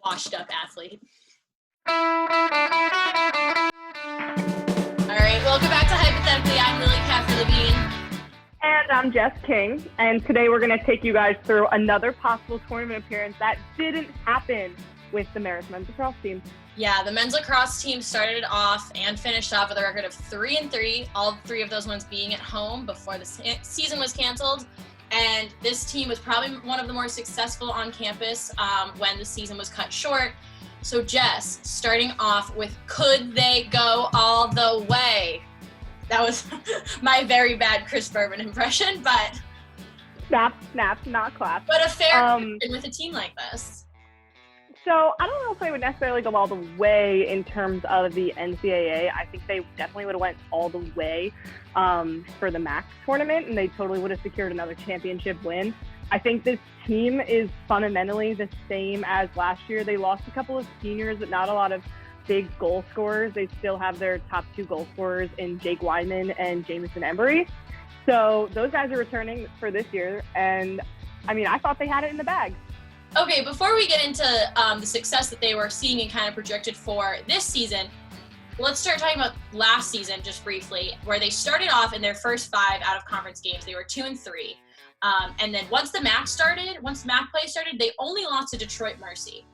washed up athlete. All right, welcome back to Hypothetically. I'm Lily Caffrey-Levine. And I'm Jess King, and today we're going to take you guys through another possible tournament appearance that didn't happen with the Marist men's lacrosse team. Yeah, the men's lacrosse team started off and finished off with a record of 3-3, all three of those ones being at home before the season was canceled. And this team was probably one of the more successful on campus when the season was cut short. So Jess, starting off with, could they go all the way? That was my very bad Chris Bourbon impression, but... Snap, not clap. But a fair question with a team like this. So I don't know if they would necessarily go all the way in terms of the NCAA. I think they definitely would have went all the way for the MAC tournament, and they totally would have secured another championship win. I think this team is fundamentally the same as last year. They lost a couple of seniors, but not a lot of big goal scorers. They still have their top two goal scorers in Jake Weinman and Jamison Embry. So those guys are returning for this year, and I mean, I thought they had it in the bag. Okay, before we get into the success that they were seeing and kind of projected for this season, let's start talking about last season just briefly, where they started off in their first 5 out-of-conference games. They were 2-3. And then once the MAC play started, they only lost to Detroit Mercy.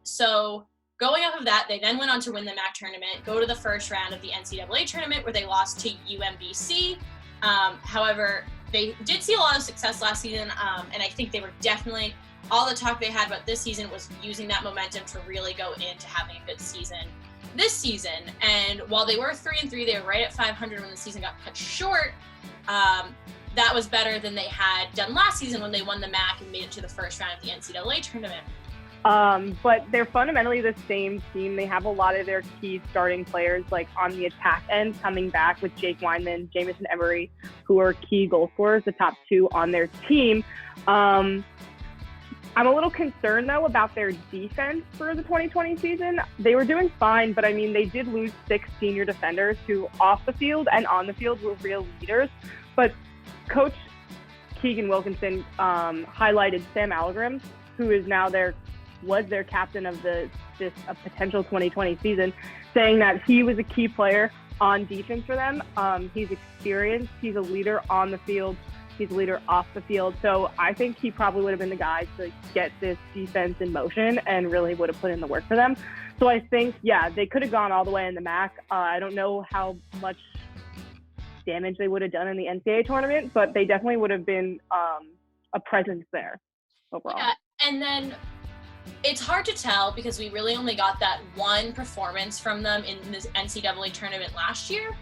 So going off of that, they then went on to win the MAC tournament, go to the first round of the NCAA tournament where they lost to UMBC. However, they did see a lot of success last season, and I think they were definitely... all the talk they had about this season was using that momentum to really go into having a good season this season. And while they were 3-3, they were right at 500 when the season got cut short. That was better than they had done last season when they won the MAC and made it to the first round of the NCAA tournament. But they're fundamentally the same team. They have a lot of their key starting players, like on the attack end, coming back with Jake Weinman, Jamison Embry, who are key goal scorers, the top 2 on their team. I'm a little concerned, though, about their defense for the 2020 season. They were doing fine, but, I mean, they did lose 6 senior defenders who, off the field and on the field, were real leaders. But Coach Keegan Wilkinson highlighted Sam Allegrim, who is now was their captain of this potential 2020 season, saying that he was a key player on defense for them. He's experienced. He's a leader on the field. He's a leader off the field. So I think he probably would have been the guy to get this defense in motion and really would have put in the work for them. So I think, yeah, they could have gone all the way in the MAC. I don't know how much damage they would have done in the NCAA tournament, but they definitely would have been a presence there overall. Yeah, and then it's hard to tell because we really only got that one performance from them in this NCAA tournament last year.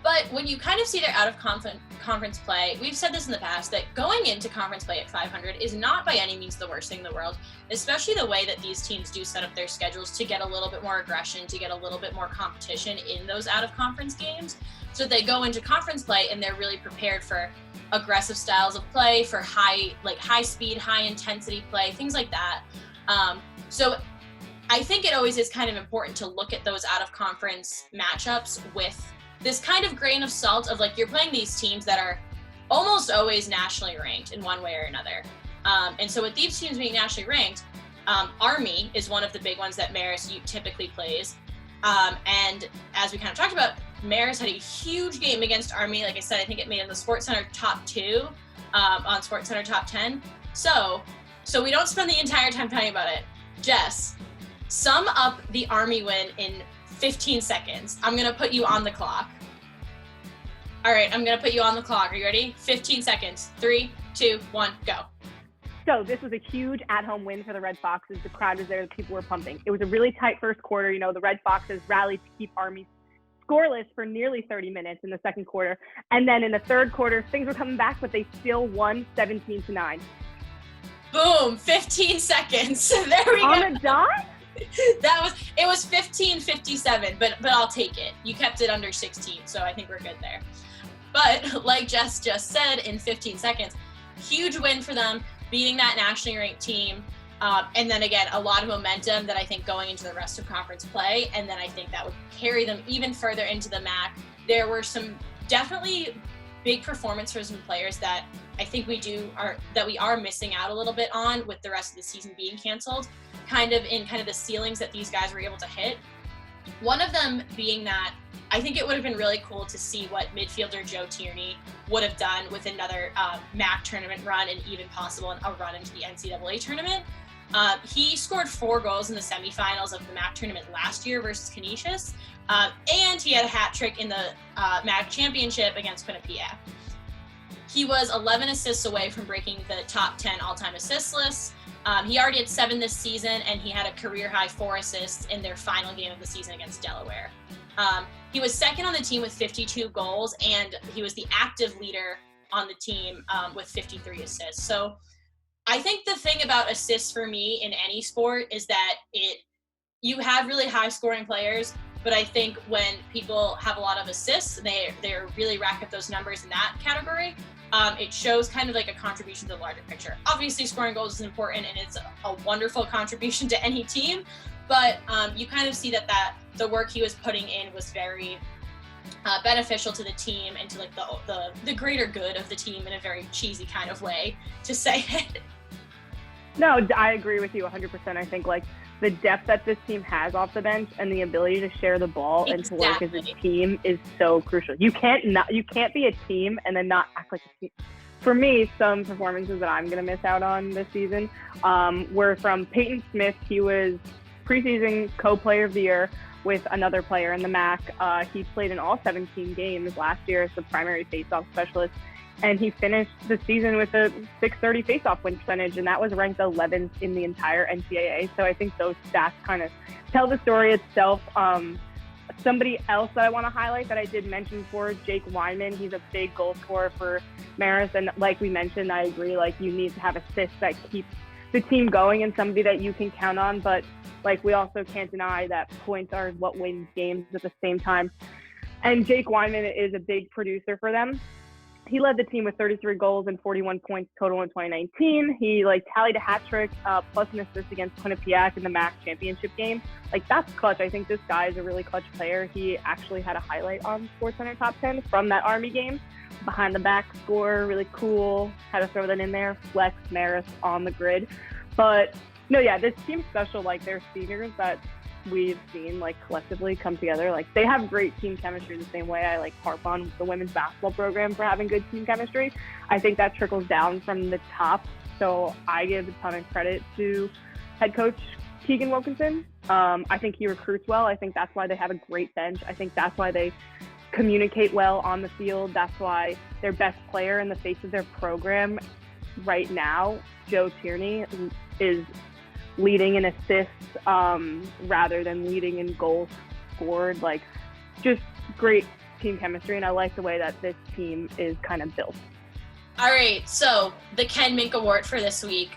But when you kind of see their out-of-conference play, we've said this in the past, that going into conference play at 500 is not by any means the worst thing in the world, especially the way that these teams do set up their schedules to get a little bit more aggression, to get a little bit more competition in those out-of-conference games. So they go into conference play and they're really prepared for aggressive styles of play, for high speed, high intensity play, things like that. So I think it always is kind of important to look at those out-of-conference matchups with this kind of grain of salt of, like, you're playing these teams that are almost always nationally ranked in one way or another. And so with these teams being nationally ranked, Army is one of the big ones that Marist typically plays. And as we kind of talked about, Marist had a huge game against Army. Like I said, I think it made in the SportsCenter top 2 on SportsCenter top 10. So we don't spend the entire time talking about it. Jess, sum up the Army win in 15 seconds. I'm going to put you on the clock. All right, I'm going to put you on the clock. Are you ready? 15 seconds. 3, 2, 1, go. So this was a huge at-home win for the Red Foxes. The crowd was there. The people were pumping. It was a really tight first quarter. You know, the Red Foxes rallied to keep Army scoreless for nearly 30 minutes in the second quarter. And then in the third quarter, things were coming back, but they still won 17-9. Boom, 15 seconds. There we go. On the dot? It was 15:57, but I'll take it. You kept it under 16, so I think we're good there. But like Jess just said, in 15 seconds, huge win for them, beating that nationally ranked team. And then again, a lot of momentum that I think going into the rest of conference play, and then I think that would carry them even further into the MAC. There were some definitely big performance for some players that I think we are missing out a little bit on with the rest of the season being canceled, kind of the ceilings that these guys were able to hit. One of them being that I think it would have been really cool to see what midfielder Joe Tierney would have done with another MAC tournament run and even possible a run into the NCAA tournament. He scored 4 goals in the semifinals of the MAC tournament last year versus Canisius, and he had a hat trick in the MAC championship against Quinnipiac. He was 11 assists away from breaking the top 10 all-time assist list. He already had 7 this season, and he had a career-high 4 assists in their final game of the season against Delaware. He was second on the team with 52 goals, and he was the active leader on the team with 53 assists. So I think the thing about assists for me in any sport is that you have really high-scoring players, but I think when people have a lot of assists, they're really rack up those numbers in that category. It shows kind of like a contribution to the larger picture. Obviously, scoring goals is important, and it's a wonderful contribution to any team. But you kind of see that the work he was putting in was very beneficial to the team and to like the greater good of the team in a very cheesy kind of way to say it. No, I agree with you 100%. I think like the depth that this team has off the bench and the ability to share the ball and to work as a team is so crucial. You can't be a team and then not act like a team. For me, some performances that I'm going to miss out on this season were from Peyton Smith. He was preseason co-player of the year with another player in the MAC. He played in all 17 games last year as the primary faceoff specialist, and he finished the season with a .630 faceoff win percentage, and that was ranked 11th in the entire NCAA. So I think those stats kind of tell the story itself. Somebody else that I want to highlight that I did mention for Jake WEINMAN, he's a big goal scorer for Marist, and like we mentioned, I agree, like you need to have assists that keep the team going and somebody that you can count on, but like we also can't deny that points are what wins games at the same time. And Jake WEINMAN is a big producer for them. He led the team with 33 goals and 41 points total in 2019. He tallied a hat trick plus an assist against Quinnipiac in the MAC championship game. That's clutch. I think this guy is a really clutch player. He actually had a highlight on SportsCenter Top 10 from that Army game. Behind the back score, really cool. Had to throw that in there. Flex Marist on the grid. But no, yeah, this team's special. Their seniors that we've seen collectively come together. They have great team chemistry the same way I harp on the women's basketball program for having good team chemistry. I think that trickles down from the top. So I give a ton of credit to head coach Keegan Wilkinson. I think he recruits well. I think that's why they have a great bench. I think that's why they communicate well on the field. That's why their best player in the face of their program right now, Joe Tierney, is leading in assists rather than leading in goals scored. Just great team chemistry, and I like the way that this team is kind of built. All right, so the Ken Mink Award for this week.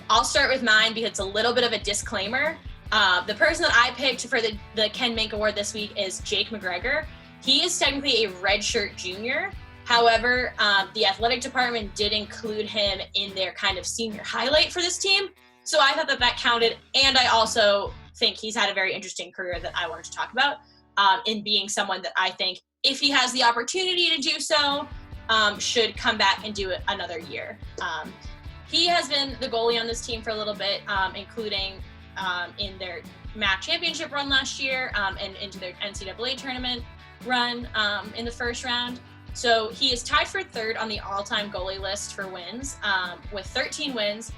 I'll start with mine because it's a little bit of a disclaimer. The person that I picked for the Ken Mink Award this week is Jake MACGREGOR. He is technically a redshirt junior. However, the athletic department did include him in their kind of senior highlight for this team. So I thought that counted. And I also think he's had a very interesting career that I wanted to talk about in being someone that I think, if he has the opportunity to do so, should come back and do it another year. He has been the goalie on this team for a little bit, including in their MAC championship run last year and into their NCAA tournament run in the first round. So he is tied for third on the all-time goalie list for wins with 13 wins.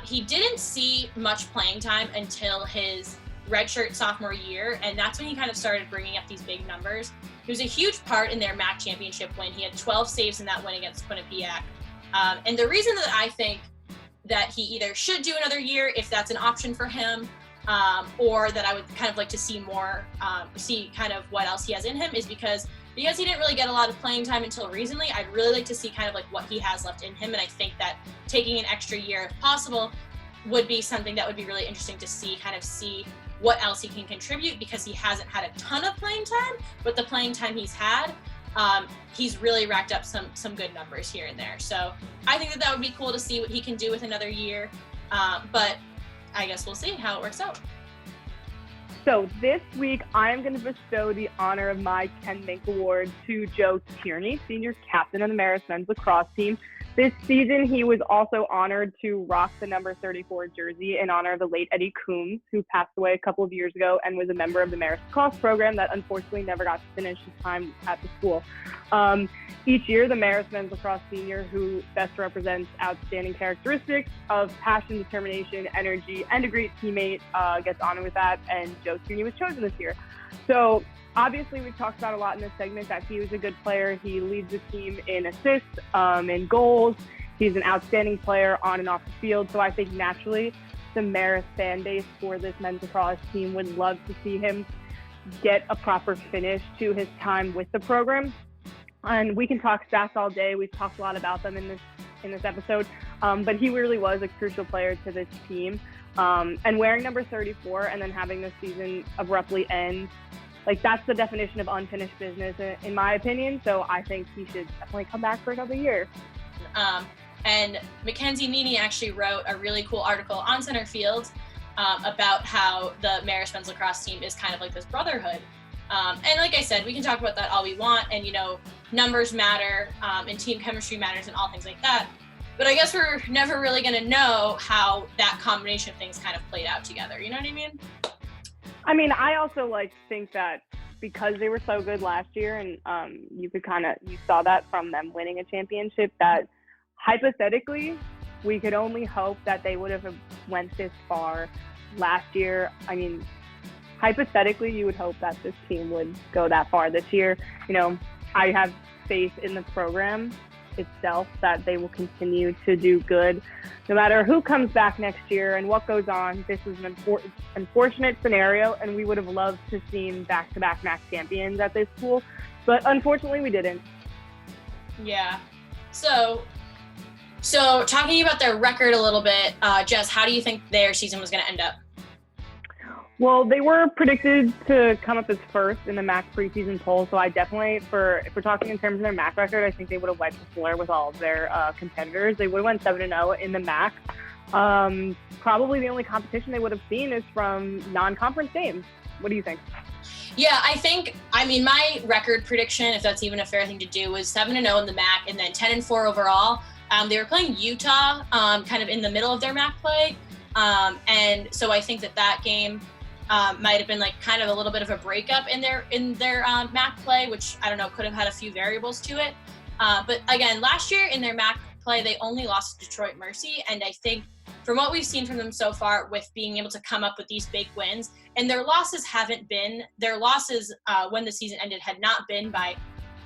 He didn't see much playing time until his redshirt sophomore year, and that's when he kind of started bringing up these big numbers. He was a huge part in their MAC championship win. He had 12 saves in that win against Quinnipiac. And the reason that I think that he either should do another year if that's an option for him, or that I would kind of like to see more, see kind of what else he has in him, is because he didn't really get a lot of playing time until recently. I'd really like to see kind of what he has left in him, and I think that taking an extra year, if possible, would be something that would be really interesting to see, kind of see what else he can contribute, because he hasn't had a ton of playing time, but the playing time he's had, he's really racked up some good numbers here and there. So I think that would be cool to see what he can do with another year, but I guess we'll see how it works out. So this week, I am going to bestow the honor of my Ken Mink Award to Joe Tierney, senior captain of the Marist men's lacrosse team. This season, he was also honored to rock the number 34 jersey in honor of the late Eddie Coombs, who passed away a couple of years ago and was a member of the Marist lacrosse program that unfortunately never got to finish his time at the school. Each year, the Marist men's lacrosse senior who best represents outstanding characteristics of passion, determination, energy, and a great teammate gets honored with that, and Joe Tierney was chosen this year. So obviously, we've talked about a lot in this segment that he was a good player. He leads the team in assists, in goals. He's an outstanding player on and off the field. So I think naturally, the Marist fan base for this men's lacrosse team would love to see him get a proper finish to his time with the program. And we can talk stats all day. We've talked a lot about them in this episode, but he really was a crucial player to this team. And wearing number 34 and then having the season abruptly end, like, that's the definition of unfinished business, in my opinion. So I think he should definitely come back for another year. And Mackenzie Meany actually wrote a really cool article on Center Field about how the Marist men's lacrosse team is kind of like this brotherhood. And like I said, we can talk about that all we want, and, numbers matter, and team chemistry matters, and all things like that. But I guess we're never really going to know how that combination of things kind of played out together. You know what I mean? I mean, I also think that because they were so good last year, and you saw that from them winning a championship, that hypothetically we could only hope that they would have went this far last year. I mean, hypothetically, you would hope that this team would go that far this year. I have faith in the program itself that they will continue to do good no matter who comes back next year and what goes on. This is an unfortunate scenario, and we would have loved to see back-to-back MAC champions at this school, but unfortunately we didn't. Yeah. So talking about their record a little bit, Jess, how do you think their season was going to end up? Well, they were predicted to come up as first in the MAC preseason poll, so I definitely, if we're talking in terms of their MAC record, I think they would have wiped the floor with all of their competitors. They would have went 7-0 in the MAC. Probably the only competition they would have seen is from non-conference games. What do you think? Yeah, I mean, my record prediction, if that's even a fair thing to do, was 7-0 in the MAC and then 10-4 overall. They were playing Utah kind of in the middle of their MAC play, and so I think that game might have been like kind of a little bit of a breakup in their MAC play, which I don't know, could have had a few variables to it. But again, last year in their MAC play, they only lost to Detroit Mercy. And I think from what we've seen from them so far with being able to come up with these big wins, and their losses when the season ended had not been by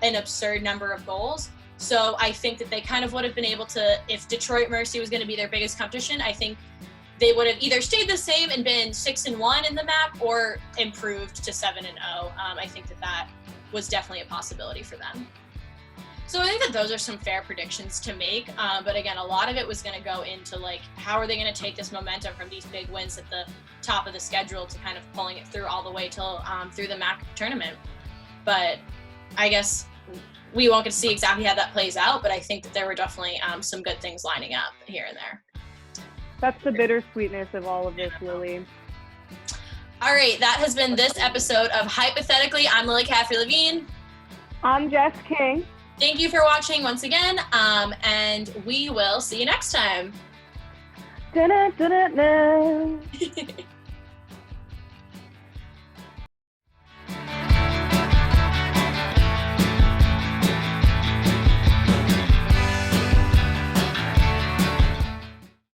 an absurd number of goals. So I think that they kind of would have been able to, if Detroit Mercy was going to be their biggest competition, I think they would have either stayed the same and been 6-1 in the MAC or improved to 7-0. I think that was definitely a possibility for them. So I think that those are some fair predictions to make. But again, a lot of it was going to go into how are they going to take this momentum from these big wins at the top of the schedule to kind of pulling it through all the way till through the MAC tournament. But I guess we won't get to see exactly how that plays out. But I think that there were definitely some good things lining up here and there. That's the bittersweetness of all of this, Lily. All right, that has been this episode of Hypothetically. I'm Lily Caffrey-Levine. I'm Jess King. Thank you for watching once again, and we will see you next time. Da-da-da-da-da.